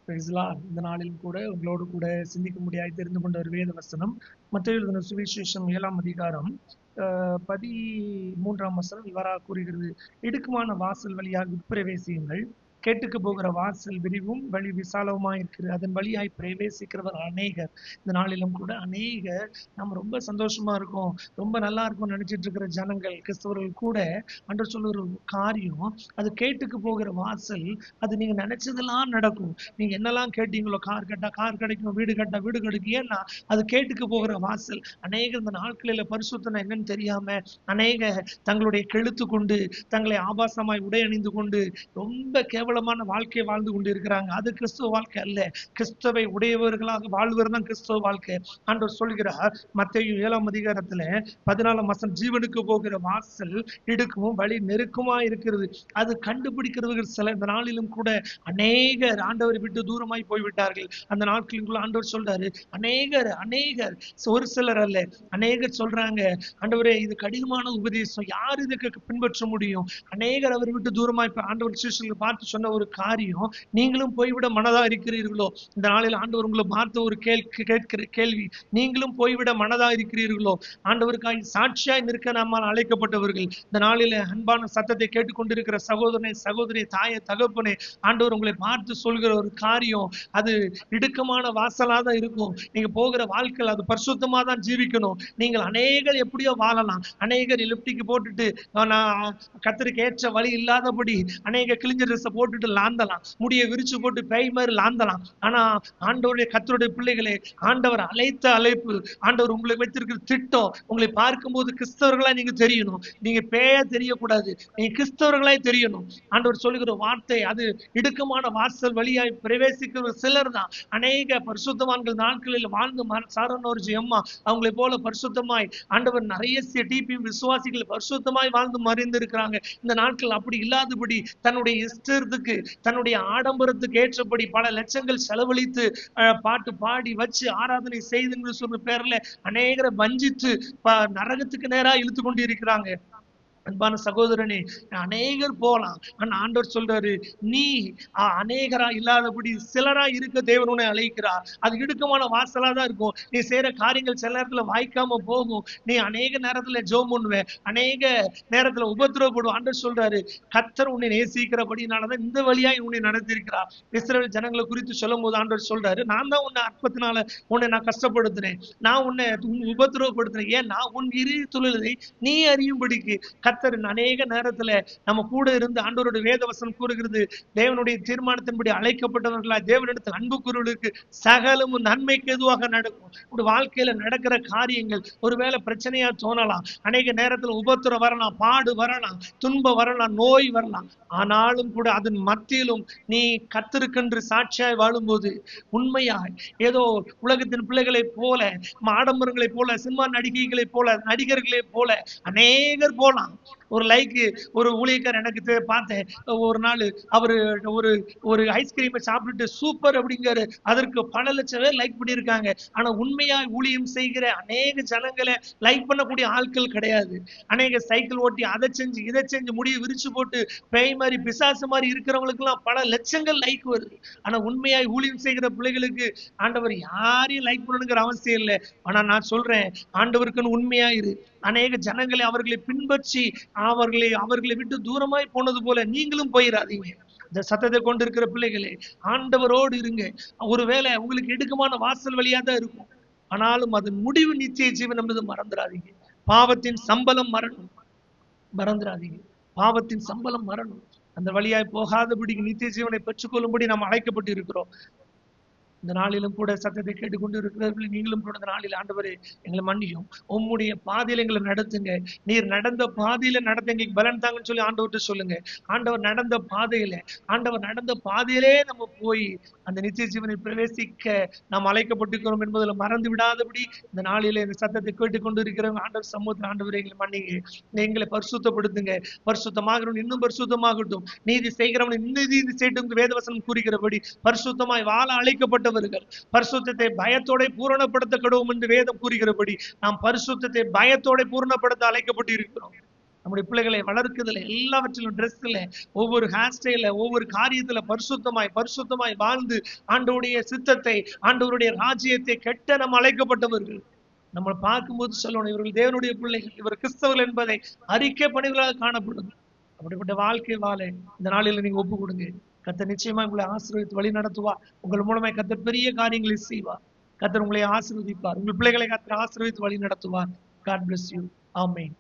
Price Lord. இந்த நாளிலும் கூட உங்களோடு கூட சிந்திக்க முடியாது தெரிந்து கொண்ட ஒரு வேத வசனம் மத்தேயு எழுதின சுவிசேஷம் 7ஆம் அதிகாரம் 13ஆம் வசனம் இவ்வாறாக கூறுகிறது. இடுக்கமான வாசல் வழியாக உட்பிரவேசியுங்கள். கேட்டுக்கு போகிற வாசல் விரிவும் வழி விசாலவுமாய் இருக்கிறது, அதன் வழியாய் பிரவேசிக்கிறவர் அநேகர். இந்த நாளிலும் கூட அநேகர் நம்ம ரொம்ப சந்தோஷமா இருக்கோம், ரொம்ப நல்லா இருக்கும் நினைச்சிட்டு இருக்கிற ஜனங்கள் கிறிஸ்தவர்கள் கூட அன்று சொல்ல ஒரு காரியம், அது கேட்டுக்கு போகிற வாசல். அது நீங்க நினைச்சதெல்லாம் நடக்கும். நீங்க என்னெல்லாம் கேட்டீங்களோ, கார் கட்டா கார் கிடைக்கும், வீடு கட்டா வீடு கிடைக்கும். ஏன்னா அது கேட்டுக்கு போகிற வாசல். அநேக இந்த நாட்களில பரிசுத்தம் என்னன்னு தெரியாம அநேக தங்களுடைய கெழுத்து கொண்டு தங்களை ஆபாசமாய் உடை அணிந்து கொண்டு ரொம்ப கேவலமான வாழ்க்கையை வாழ்ந்து கொண்டு இருக்கிறாங்க. அது கிறிஸ்துவ வாழ்க்கை அல்ல. கிறிஸ்துவை உடையவர்களாக வாழ்வது தான் கிறிஸ்துவ வாழ்க்கை. ஆண்டவர் சொல்கிறார் மத்தேயு 7ஆம் அதிகாரத்துல 14ஆம் வசனம், ஜீவனுக்கு போகிற வாசல் இடுக்கும் வழி நெருக்கமா இருக்கிறது, அது கண்டுபிடிக்கிறவர்கள் சில இந்த நாளிலும் கூட அநேகர் ஆண்டவரை விட்டு தூரமாய் போய்விட்டார்கள். அந்த நாட்களுக்குள்ள ஆண்டவர் சொல்றாரு, அநேகர் அநேகர், ஒரு சிலர் அல்ல, அநேகர் சொல்றாங்க, ஆண்டவரே இது கடினமான உபதேசம், யார் இதுக்கு பின்பற்ற முடியும்? அநேகர் அவரை விட்டு தூரமாய் ஆண்டவர் சீஷர்களை பார்த்து சொன்ன ஒரு காரியம், நீங்களும் போய்விட மனதா இருக்கிறீர்களோ? இந்த நாளில் ஆண்டவர் உங்களை பார்த்த ஒரு கேட்கிற கேள்வி, நீங்களும் போய்விட மனதா இருக்கிறீர்களோ? ஆண்டவருக்காய் சாட்சியாய் நிற்க நம்மால் அழைக்கப்பட்டவர்கள். இந்த நாளில அன்பான சத்தத்தை கேட்டுக்கொண்டிருக்கிற சகோதரனை சகோதரி, தாயை தகப்பனே, ஆண்டவர் உங்களை பார்த்து சொல்கிற ஒரு காரியம், அது இடுக்கமான வாசலா தான் இருக்கும். நீங்க போகிற வாழ்க்கை அது பரிசுத்தமா தான் ஜீவிக்கணும். நீங்கள் அநேகர் எப்படியோ வாழலாம். அநேகர் லிப்டிக்கு போட்டுட்டு கத்தருக்கு ஏற்ற வழி இல்லாதபடி அநேக கிழிஞ்ச ட்ரெஸ் போட்டுட்டு லாந்தலாம், முடிய விரிச்சு போட்டு பேய் மாதிரி லாந்தலாம். ஆனா ஆண்டவருடைய கத்தருடைய பிள்ளைகளே, ஆண்டவர் அழைத்த அழைப்பு, ஆண்டவர் உங்களுக்கு வைத்திருக்கிற திட்டம், உங்களை பார்க்கும்போது கிறிஸ்தவர்களா நீங்க தெரியணும். நீங்க பேய தெரியக்கூடாது, நீங்க கிறிஸ்தவர்களாய் தெரியணும். ஆண்டவர் சொல்லுகிற வார்த்தை, அது இடுக்கமான வாசல் வழியாய் பிரவேசிக்கிற சிலர் தான். அநேக பரிசுத்தவான்கள் நாட்களில் வாழ்ந்து சாரணோர்ஜி அம்மா அவங்களை போல பரிசுத்தமாய் ஆண்டவர் நிறைய டிபி விசுவாசிகள் பரிசுத்தமாய் வாழ்ந்து மறைந்திருக்கிறாங்க. இந்த நாட்கள் அப்படி இல்லாதபடி தன்னுடைய இஷ்டத்துக்கு தன்னுடைய ஆடம்பரத்துக்கு ஏற்றபடி பல லட்சங்கள் செலவழித்து பாட்டு பாடி வச்சு ஆராதனை செய்து சொல்ற பேர்ல அநேகரை வஞ்சித்து நரகத்துக்கு நேரா இழுத்து கொண்டு இருக்கிறாங்க. அன்பான சகோதரனே, அநேகர் போலாம். ஆனா ஆண்டவர் சொல்றாரு, நீ அநேகரா இல்லாதபடி சிலரா இருக்க தேவன் உன்னை அழைக்கிறார். அது இடுக்கமான வாசலா தான் இருக்கும். நீ செய்யற காரியங்கள் சில நேரத்துல வாய்க்காம போகும். நீ அநேக நேரத்துல ஜெபம் பண்ணுவ, அநேக நேரத்துல உபத்திரவப்படும். ஆண்டவர் சொல்றாரு, கர்த்தர் உன்னை நேசிக்கிறபடினாலதான் இந்த வழியாய் உன்னை நடத்திருக்கிறார். இஸ்ரவேல் ஜனங்களை குறித்து சொல்லும் போது ஆண்டவர் சொல்றாரு, நான் தான் உன்னை அற்பத்தினால உன்னை நான் கஷ்டப்படுத்துறேன், நான் உன்னை உபத்திரவப்படுத்துறேன், ஏன்னா உன் இரு தொழிலை நீ அறியும்படிக்கு. அநேக நேரத்துல நம்ம கூட இருந்து ஆண்டவருடைய வேதவசனம் கூறுகிறது, தேவனுடைய தீர்மானத்தின்படி அழைக்கப்பட்டவர்களா தேவனிடத்தில் அன்பு கூறுவதற்கு சகலமும் நன்மைக்கு எதுவாக நடக்கும். ஒரு வாழ்க்கையில நடக்கிற காரியங்கள் ஒருவேளை பிரச்சனையா தோணலாம், அநேக நேரத்துல உபத்திரம் வரலாம், பாடு வரலாம், துன்பம் வரலாம், நோய் வரலாம். ஆனாலும் கூட அதன் மத்தியிலும் நீ கர்த்தருக்கென்று சாட்சியாய் வாழும்போது, உண்மையாய் ஏதோ உலகத்தின் பிள்ளைகளை போல, ஆடம்பரங்களை போல, சினிமா நடிகைகளை போல, நடிகர்களை போல அநேகர் போலாம். ஒரு லைக்கு ஒரு ஊழியக்கார் எனக்கு பார்த்தேன், ஒரு நாள் அவரு ஒரு ஒரு ஐஸ்கிரீமை சாப்பிட்டுட்டு சூப்பர் அப்படிங்கிறாரு, அதற்கு பல லட்சம் பேர் லைக் பண்ணியிருக்காங்க. ஆனா உண்மையாய் ஊழியம் செய்கிற அநேக ஜனங்களை லைக் பண்ணக்கூடிய ஆட்கள் கிடையாது. அநேக சைக்கிள் ஓட்டி அதை செஞ்சு இதை செஞ்சு முடிய விரிச்சு போட்டு பேய் மாதிரி பிசாசு மாதிரி இருக்கிறவங்களுக்கு எல்லாம் பல லட்சங்கள் லைக் வருது. ஆனா உண்மையாய் ஊழியம் செய்கிற பிள்ளைகளுக்கு ஆண்டவர் யாரையும் லைக் பண்ணணுங்கிற அவசியம் இல்லை. ஆனா நான் சொல்றேன், ஆண்டவருக்குன்னு உண்மையா இரு. அநேக ஜனங்களை அவர்களை பின்பற்றி அவர்களை விட்டு தூரமாய் போனது போல நீங்களும் போயிடாதீங்க. இந்த சத்தத்தை கொண்டு இருக்கிற பிள்ளைகளே, ஆண்டவரோடு இருங்க. ஒருவேளை உங்களுக்கு இடுக்கமான வாசல் வழியா தான் இருக்கும், ஆனாலும் அதன் முடிவு நிச்சய ஜீவன் என்பது மறந்துடாதீங்க. பாவத்தின் சம்பளம் மரணம், மறந்துடாதீங்க. பாவத்தின் சம்பளம் மரணம். அந்த வழியாய் போகாதபடி நித்திய ஜீவனை பெற்றுக்கொள்ளும்படி நாம் அழைக்கப்பட்டு இருக்கிறோம். இந்த நாளிலும் கூட சத்தத்தை கேட்டுக்கொண்டு இருக்கிறவர்கள் நீங்களும் கூட இந்த நாளில், ஆண்டவரே எங்களை மன்னியும், உம்முடைய பாதையில எங்களை நடத்துங்க, நீர் நடந்த பாதையில நடத்த எங்களுக்கு பலன் தாங்கன்னு சொல்லி ஆண்டவர்கிட்ட சொல்லுங்க. ஆண்டவர் நடந்த பாதையிலே நம்ம போய் அந்த நித்திய ஜீவனை பிரவேசிக்க நாம் அழைக்கப்பட்டிருக்கிறோம் என்பதில் மறந்து விடாதபடி இந்த நாளில இந்த சத்தத்தை கேட்டுக்கொண்டு இருக்கிறவங்க ஆண்டவர் சமூகத்தில், ஆண்டவரை எங்களை மன்னிங்க, எங்களை பரிசுத்தப்படுத்துங்க, பரிசுத்தமாகிறவன் இன்னும் பரிசுத்தமாகட்டும், நீதி செய்கிறவன் இன்னும் நீதி செய்யட்டும். வேதவசனம் கூறுகிறபடி பரிசுத்தமாய் வாழ அழைக்கப்பட்டவர்கள் பரிசுத்தத்தை பயத்தோட பூரணப்படுத்த கடவும் என்று வேதம் கூறுகிறபடி நாம் பரிசுத்தத்தை பயத்தோட பூரணப்படுத்த அழைக்கப்பட்டு இருக்கிறோம். நம்முடைய பிள்ளைகளை வளர்க்குதல எல்லாவற்றிலும், ட்ரெஸ்ல, ஒவ்வொரு ஹேர் ஸ்டைல, ஒவ்வொரு காரியத்துல பரிசுத்தமாய் பரிசுத்தமாய் வாழ்ந்து ஆண்டவருடைய சித்தத்தை, ஆண்டவருடைய ராஜ்யத்தை கெட்ட நம்ம அழைக்கப்பட்டவர்கள். நம்ம பார்க்கும்போது சொல்லணும், இவர்கள் தேவனுடைய பிள்ளைகள், இவர் கிறிஸ்தவர்கள் என்பதை அறிக்கை பணிகளாக காணப்படுது. அப்படிப்பட்ட வாழ்க்கை வாழ இந்த நாளில் நீங்க ஒப்பு கொடுங்க. கர்த்தர் நிச்சயமா உங்களை ஆசீர்வதித்து வழி நடத்துவார். உங்கள் மூலமாய் கர்த்தர் பெரிய காரியங்களை செய்வார். கர்த்தர் உங்களை ஆசீர்வதிப்பார். உங்கள் பிள்ளைகளை கர்த்தர் ஆசீர்வதித்து வழி நடத்துவார். God bless you. Amen.